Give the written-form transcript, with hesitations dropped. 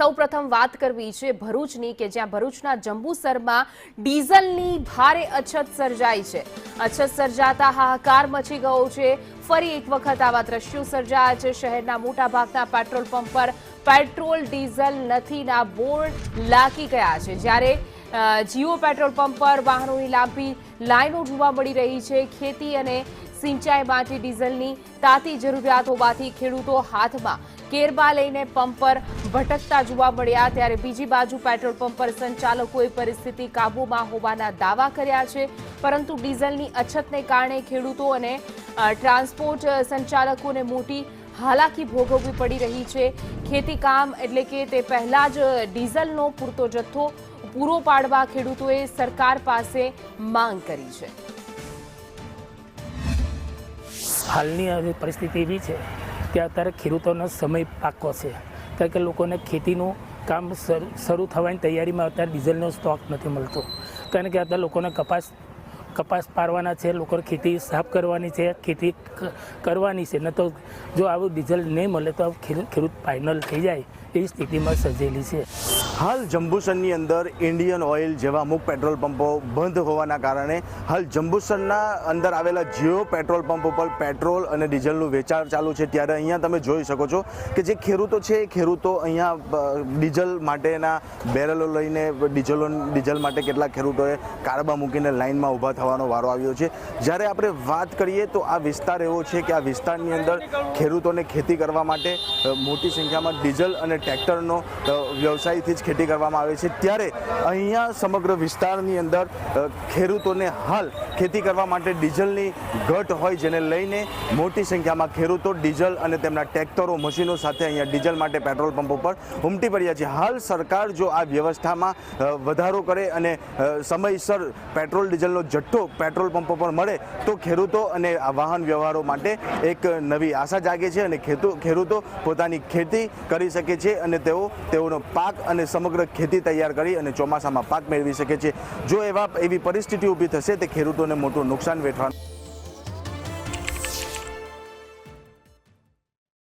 સૌપ્રથમ વાત કરવી છે ભરૂચની કે જ્યાં ભરૂચના જંબુસરમાં ડીઝલની ભારે અછત સર્જાઈ છે। અછત સર્જાતા હાહાકાર મચી ગયો છે। ફરી એક વખત આવા દ્રશ્યો સર્જાયા છે। શહેરના મોટાભાગના પેટ્રોલ પંપ પર પેટ્રોલ ડીઝલ નથીના બોર્ડ લાગી ગયા છે, જ્યારે જીઓ પેટ્રોલ પંપ પર વાહનોની લાંબી લાઈનો જોવા મળી રહી છે। ખેતી અને સિંચાઈ માટે ડીઝલની તાતી જરૂરિયાત હોવાથી ખેડૂતો હાથમાં કેરબા લઈને પંપ પર ભટકતા જોવા મળ્યા, ત્યારે બીજી બાજુ પેટ્રોલ પંપ પર સંચાલકોએ પરિસ્થિતિ કાબૂમાં હોવાના દાવા કર્યા છે, પરંતુ ડીઝલની અછતને કારણે ખેડૂતો અને ટ્રાન્સપોર્ટ સંચાલકોને મોટી હાલાકી ભોગવવી પડી રહી છે। ખેતી કામ એટલે કે તે પહેલા જ ડીઝલનો પૂરતો જથ્થો પૂરો પાડવા ખેડૂતોએ સરકાર પાસે માંગ કરી છે। હાલની પરિસ્થિતિ એવી છે કે અત્યારે ખેડૂતોનો સમય પાકો છે, કારણ કે લોકોને ખેતીનું કામ શરૂ થવાની તૈયારીમાં અત્યારે ડીઝલનો સ્ટોક નથી મળતો, કારણ કે અત્યારે લોકોને કપાસ પાડવાના છે, લોકોને ખેતી સાફ કરવાની છે, ખેતી કરવાની છે, ન તો જો આવું ડીઝલ નહીં મળે તો ખેડૂત ફાઇનલ થઈ જાય એવી સ્થિતિમાં સર્જેલી છે। હાલ જંબુસરની અંદર ઇન્ડિયન ઓઇલ જેવા અમુક પેટ્રોલ પંપો બંધ હોવાના કારણે હાલ જંબુસરના અંદર આવેલા જીઓ પેટ્રોલ પંપ ઉપર પેટ્રોલ અને ડીઝલનું વેચાણ ચાલુ છે, ત્યારે અહીંયા તમે જોઈ શકો છો કે જે ખેડૂતો છે એ ખેડૂતો અહીંયા ડીઝલ માટેના બેરલો લઈને ડીઝલ માટે કેટલાક ખેડૂતોએ કારબા મૂકીને લાઇનમાં ઊભા થવાનો વારો આવ્યો છે। જ્યારે આપણે વાત કરીએ તો આ વિસ્તાર એવો છે કે આ વિસ્તારની અંદર ખેડૂતોને ખેતી કરવા માટે મોટી સંખ્યામાં ડીઝલ અને ટ્રેક્ટરનો વ્યવસાયથી જ ખેતી કરવામાં આવે છે, ત્યારે અહીંયા સમગ્ર વિસ્તારની અંદર ખેડૂતોને હાલ ખેતી કરવા માટે ડીઝલની ઘટ હોય, જેને લઈને મોટી સંખ્યામાં ખેડૂતો ડીઝલ અને તેમના ટ્રેક્ટરો મશીનો સાથે અહીંયા ડીઝલ માટે પેટ્રોલ પંપો પર ઉમટી પડ્યા છે। હાલ સરકાર જો આ વ્યવસ્થામાં વધારો કરે અને સમયસર પેટ્રોલ ડીઝલનો જથ્થો પેટ્રોલ પંપો પર મળે તો ખેડૂતો અને વાહન વ્યવહારો માટે એક નવી આશા જાગે છે અને ખેડૂતો પોતાની ખેતી કરી શકે છે અને તેઓનો પાક અને સમગ્ર ખેતી તૈયાર કરી અને ચોમાસામાં પાક મેળવી શકે છે। જો એવી પરિસ્થિતિ ઊભી થશે તો ખેડૂતોને મોટું નુકસાન વેઠવાનું